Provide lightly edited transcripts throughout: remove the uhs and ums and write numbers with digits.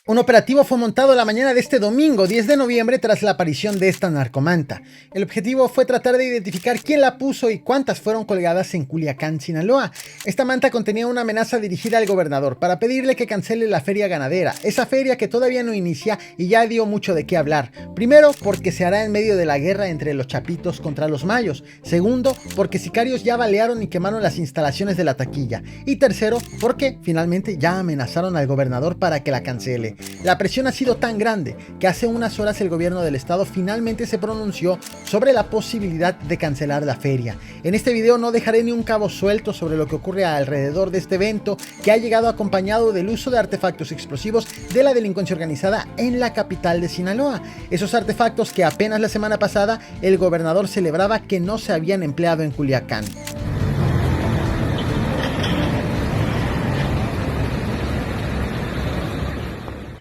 Un operativo fue montado la mañana de este domingo, 10 de noviembre, tras la aparición de esta narcomanta. El objetivo fue tratar de identificar quién la puso y cuántas fueron colgadas en Culiacán, Sinaloa. Esta manta contenía una amenaza dirigida al gobernador para pedirle que cancele la feria ganadera, esa feria que todavía no inicia y ya dio mucho de qué hablar. Primero, porque se hará en medio de la guerra entre los chapitos contra los mayos. Segundo, porque sicarios ya balearon y quemaron las instalaciones de la taquilla. Y tercero, porque finalmente ya amenazaron al gobernador para que la cancele. La presión ha sido tan grande que hace unas horas el gobierno del estado finalmente se pronunció sobre la posibilidad de cancelar la feria. En este video no dejaré ni un cabo suelto sobre lo que ocurre alrededor de este evento, que ha llegado acompañado del uso de artefactos explosivos de la delincuencia organizada en la capital de Sinaloa. Esos artefactos que apenas la semana pasada el gobernador celebraba que no se habían empleado en Culiacán.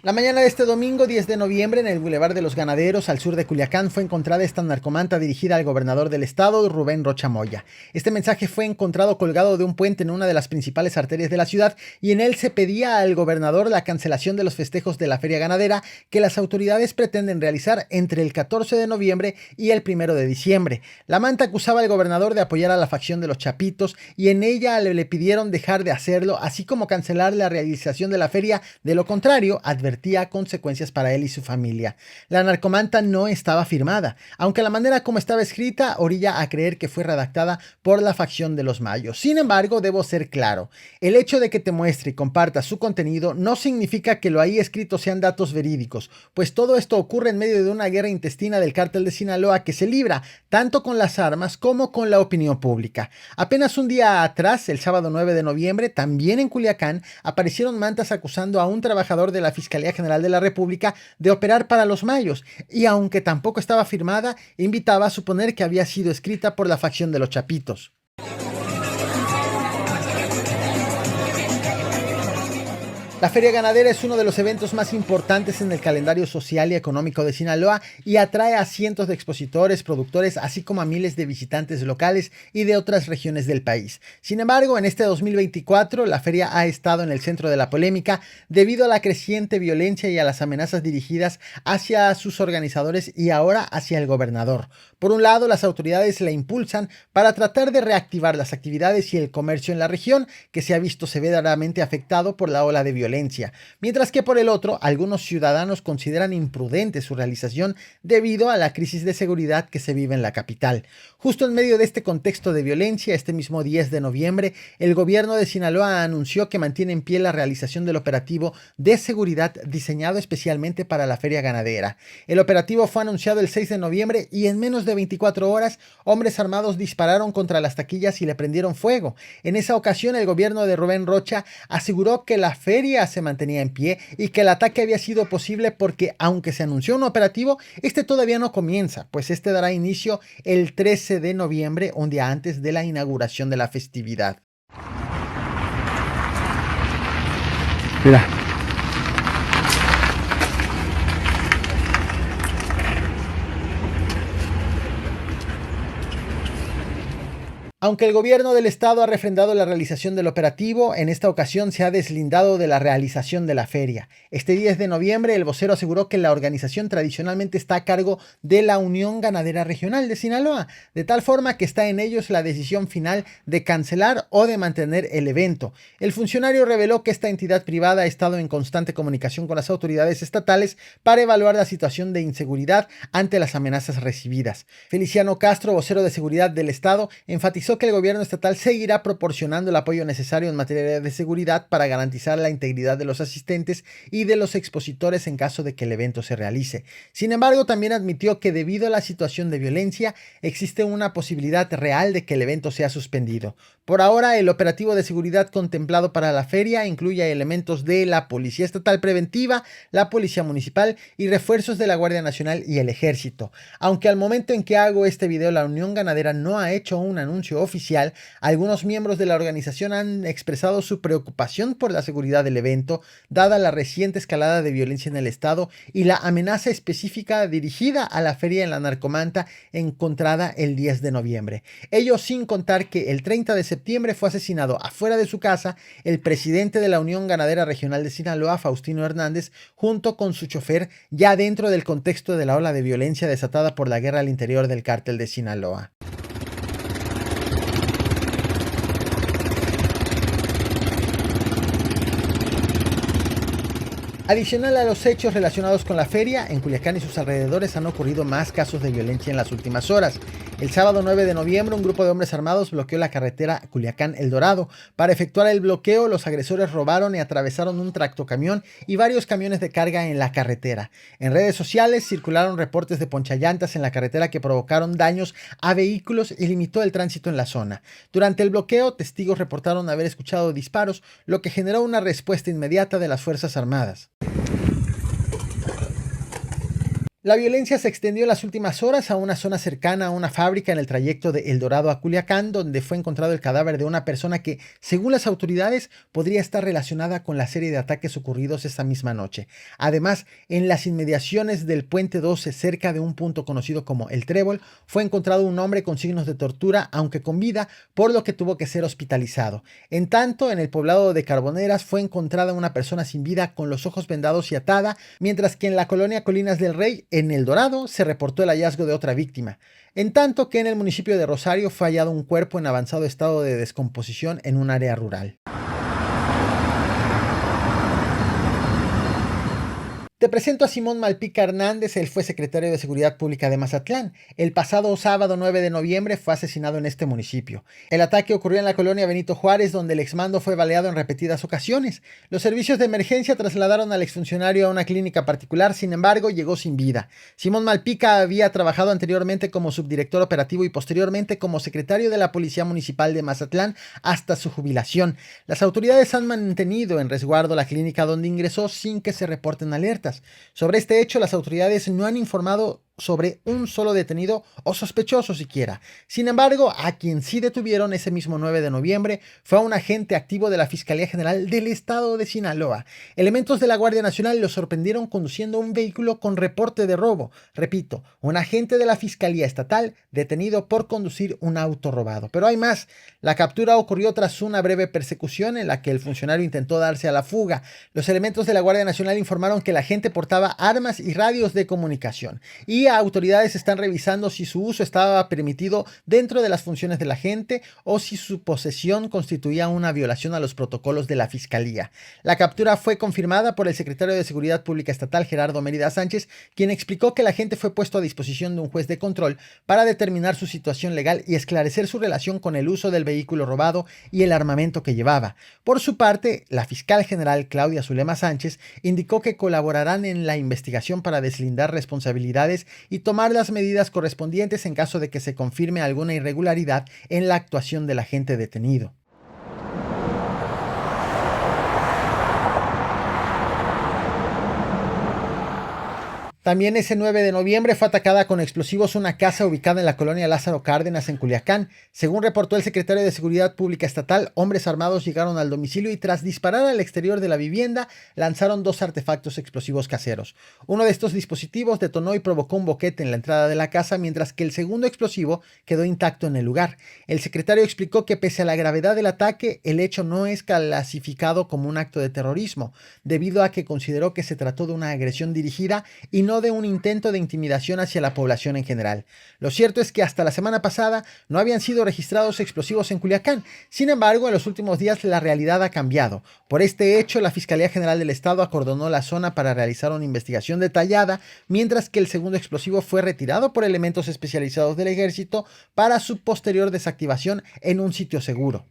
La mañana de este domingo 10 de noviembre, en el Boulevard de los Ganaderos, al sur de Culiacán, fue encontrada esta narcomanta dirigida al gobernador del estado, Rubén Rocha Moya. Este mensaje fue encontrado colgado de un puente en una de las principales arterias de la ciudad y en él se pedía al gobernador la cancelación de los festejos de la feria ganadera que las autoridades pretenden realizar entre el 14 de noviembre y el 1 de diciembre. La manta acusaba al gobernador de apoyar a la facción de los chapitos y en ella le pidieron dejar de hacerlo, así como cancelar la realización de la feria. De lo contrario, advertía consecuencias para él y su familia. La narcomanta no estaba firmada, aunque la manera como estaba escrita orilla a creer que fue redactada por la facción de los mayos. Sin embargo, debo ser claro, el hecho de que te muestre y comparta su contenido no significa que lo ahí escrito sean datos verídicos, pues todo esto ocurre en medio de una guerra intestina del cártel de Sinaloa que se libra tanto con las armas como con la opinión pública. Apenas un día atrás, el sábado 9 de noviembre, también en Culiacán, aparecieron mantas acusando a un trabajador de la Fiscalía General de la República de operar para los mayos, y aunque tampoco estaba firmada, invitaba a suponer que había sido escrita por la facción de los chapitos. La Feria Ganadera es uno de los eventos más importantes en el calendario social y económico de Sinaloa y atrae a cientos de expositores, productores, así como a miles de visitantes locales y de otras regiones del país. Sin embargo, en este 2024, la feria ha estado en el centro de la polémica debido a la creciente violencia y a las amenazas dirigidas hacia sus organizadores y ahora hacia el gobernador. Por un lado, las autoridades la impulsan para tratar de reactivar las actividades y el comercio en la región, que se ha visto severamente afectado por la ola de violencia, mientras que por el otro, algunos ciudadanos consideran imprudente su realización debido a la crisis de seguridad que se vive en la capital. Justo en medio de este contexto de violencia, este mismo 10 de noviembre, el gobierno de Sinaloa anunció que mantiene en pie la realización del operativo de seguridad diseñado especialmente para la feria ganadera. El operativo fue anunciado el 6 de noviembre y en menos de 24 horas, hombres armados dispararon contra las taquillas y le prendieron fuego. En esa ocasión, el gobierno de Rubén Rocha aseguró que la feria se mantenía en pie y que el ataque había sido posible porque, aunque se anunció un operativo, este todavía no comienza, pues este dará inicio el 13 de noviembre, un día antes de la inauguración de la festividad. Mira. Aunque el gobierno del estado ha refrendado la realización del operativo, en esta ocasión se ha deslindado de la realización de la feria. Este 10 de noviembre, el vocero aseguró que la organización tradicionalmente está a cargo de la Unión Ganadera Regional de Sinaloa, de tal forma que está en ellos la decisión final de cancelar o de mantener el evento. El funcionario reveló que esta entidad privada ha estado en constante comunicación con las autoridades estatales para evaluar la situación de inseguridad ante las amenazas recibidas. Feliciano Castro, vocero de seguridad del estado, enfatizó que el gobierno estatal seguirá proporcionando el apoyo necesario en materia de seguridad para garantizar la integridad de los asistentes y de los expositores en caso de que el evento se realice. Sin embargo, también admitió que debido a la situación de violencia, existe una posibilidad real de que el evento sea suspendido. Por ahora, el operativo de seguridad contemplado para la feria incluye elementos de la Policía Estatal Preventiva, la Policía Municipal y refuerzos de la Guardia Nacional y el Ejército. Aunque al momento en que hago este video, la Unión Ganadera no ha hecho un anuncio oficial, algunos miembros de la organización han expresado su preocupación por la seguridad del evento, dada la reciente escalada de violencia en el estado y la amenaza específica dirigida a la feria en la Narcomanta encontrada el 10 de noviembre. Ello sin contar que el 30 de septiembre fue asesinado afuera de su casa el presidente de la Unión Ganadera Regional de Sinaloa, Faustino Hernández, junto con su chofer, ya dentro del contexto de la ola de violencia desatada por la guerra al interior del cártel de Sinaloa. Adicional a los hechos relacionados con la feria, en Culiacán y sus alrededores han ocurrido más casos de violencia en las últimas horas. El sábado 9 de noviembre, un grupo de hombres armados bloqueó la carretera Culiacán-El Dorado. Para efectuar el bloqueo, los agresores robaron y atravesaron un tractocamión y varios camiones de carga en la carretera. En redes sociales circularon reportes de ponchallantas en la carretera que provocaron daños a vehículos y limitó el tránsito en la zona. Durante el bloqueo, testigos reportaron haber escuchado disparos, lo que generó una respuesta inmediata de las Fuerzas Armadas. La violencia se extendió en las últimas horas a una zona cercana a una fábrica en el trayecto de El Dorado a Culiacán, donde fue encontrado el cadáver de una persona que, según las autoridades, podría estar relacionada con la serie de ataques ocurridos esa misma noche. Además, en las inmediaciones del Puente 12, cerca de un punto conocido como El Trébol, fue encontrado un hombre con signos de tortura, aunque con vida, por lo que tuvo que ser hospitalizado. En tanto, en el poblado de Carboneras fue encontrada una persona sin vida con los ojos vendados y atada, mientras que en la colonia Colinas del Rey, en El Dorado, se reportó el hallazgo de otra víctima, en tanto que en el municipio de Rosario fue hallado un cuerpo en avanzado estado de descomposición en un área rural. Te presento a Simón Malpica Hernández. Él fue secretario de Seguridad Pública de Mazatlán. El pasado sábado 9 de noviembre fue asesinado en este municipio. El ataque ocurrió en la colonia Benito Juárez, donde el exmando fue baleado en repetidas ocasiones. Los servicios de emergencia trasladaron al exfuncionario a una clínica particular, sin embargo, llegó sin vida. Simón Malpica había trabajado anteriormente como subdirector operativo y posteriormente como secretario de la Policía Municipal de Mazatlán hasta su jubilación. Las autoridades han mantenido en resguardo la clínica donde ingresó sin que se reporten alertas. Sobre este hecho, las autoridades no han informado sobre un solo detenido o sospechoso siquiera. Sin embargo, a quien sí detuvieron ese mismo 9 de noviembre fue a un agente activo de la Fiscalía General del Estado de Sinaloa. Elementos de la Guardia Nacional lo sorprendieron conduciendo un vehículo con reporte de robo. Repito, un agente de la Fiscalía Estatal detenido por conducir un auto robado. Pero hay más. La captura ocurrió tras una breve persecución en la que el funcionario intentó darse a la fuga. Los elementos de la Guardia Nacional informaron que el agente portaba armas y radios de comunicación y autoridades están revisando si su uso estaba permitido dentro de las funciones del agente o si su posesión constituía una violación a los protocolos de la Fiscalía. La captura fue confirmada por el secretario de Seguridad Pública Estatal, Gerardo Mérida Sánchez, quien explicó que el agente fue puesto a disposición de un juez de control para determinar su situación legal y esclarecer su relación con el uso del vehículo robado y el armamento que llevaba. Por su parte, la fiscal general Claudia Zulema Sánchez indicó que colaborarán en la investigación para deslindar responsabilidades y tomar las medidas correspondientes en caso de que se confirme alguna irregularidad en la actuación del agente detenido. También ese 9 de noviembre fue atacada con explosivos una casa ubicada en la colonia Lázaro Cárdenas en Culiacán. Según reportó el secretario de Seguridad Pública Estatal, hombres armados llegaron al domicilio y tras disparar al exterior de la vivienda, lanzaron 2 artefactos explosivos caseros. Uno de estos dispositivos detonó y provocó un boquete en la entrada de la casa, mientras que el segundo explosivo quedó intacto en el lugar. El secretario explicó que pese a la gravedad del ataque, el hecho no es clasificado como un acto de terrorismo, debido a que consideró que se trató de una agresión dirigida y no de un intento de intimidación hacia la población en general. Lo cierto es que hasta la semana pasada no habían sido registrados explosivos en Culiacán. Sin embargo, en los últimos días la realidad ha cambiado. Por este hecho, la Fiscalía General del Estado acordonó la zona para realizar una investigación detallada, mientras que el segundo explosivo fue retirado por elementos especializados del Ejército para su posterior desactivación en un sitio seguro.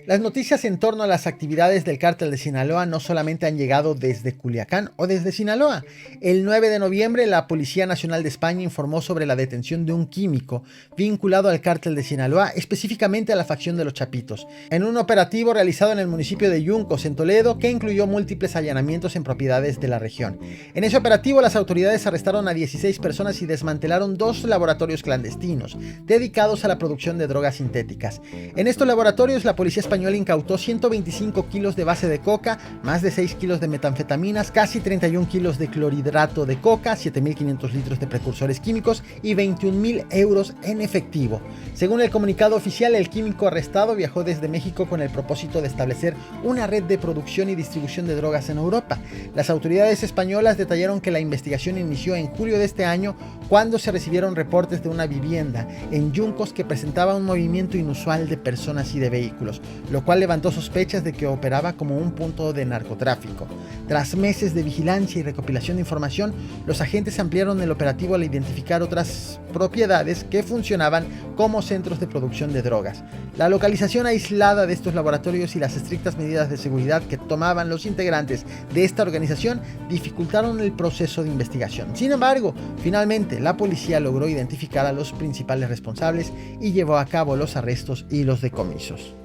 Las noticias en torno a las actividades del cártel de Sinaloa no solamente han llegado desde Culiacán o desde Sinaloa. El 9 de noviembre, la Policía Nacional de España informó sobre la detención de un químico vinculado al cártel de Sinaloa, específicamente a la facción de los Chapitos, en un operativo realizado en el municipio de Yuncos, en Toledo, que incluyó múltiples allanamientos en propiedades de la región. En ese operativo, las autoridades arrestaron a 16 personas y desmantelaron 2 laboratorios clandestinos dedicados a la producción de drogas sintéticas. En estos laboratorios, la policía española incautó 125 kilos de base de coca, más de 6 kilos de metanfetaminas, casi 31 kilos de clorhidrato de coca, 7.500 litros de precursores químicos y 21.000 euros en efectivo. Según el comunicado oficial, el químico arrestado viajó desde México con el propósito de establecer una red de producción y distribución de drogas en Europa. Las autoridades españolas detallaron que la investigación inició en julio de este año, cuando se recibieron reportes de una vivienda en Yuncos que presentaba un movimiento inusual de personas y de vehículos, lo cual levantó sospechas de que operaba como un punto de narcotráfico. Tras meses de vigilancia y recopilación de información, los agentes ampliaron el operativo al identificar otras propiedades que funcionaban como centros de producción de drogas. La localización aislada de estos laboratorios y las estrictas medidas de seguridad que tomaban los integrantes de esta organización dificultaron el proceso de investigación. Sin embargo, finalmente la policía logró identificar a los principales responsables y llevó a cabo los arrestos y los decomisos.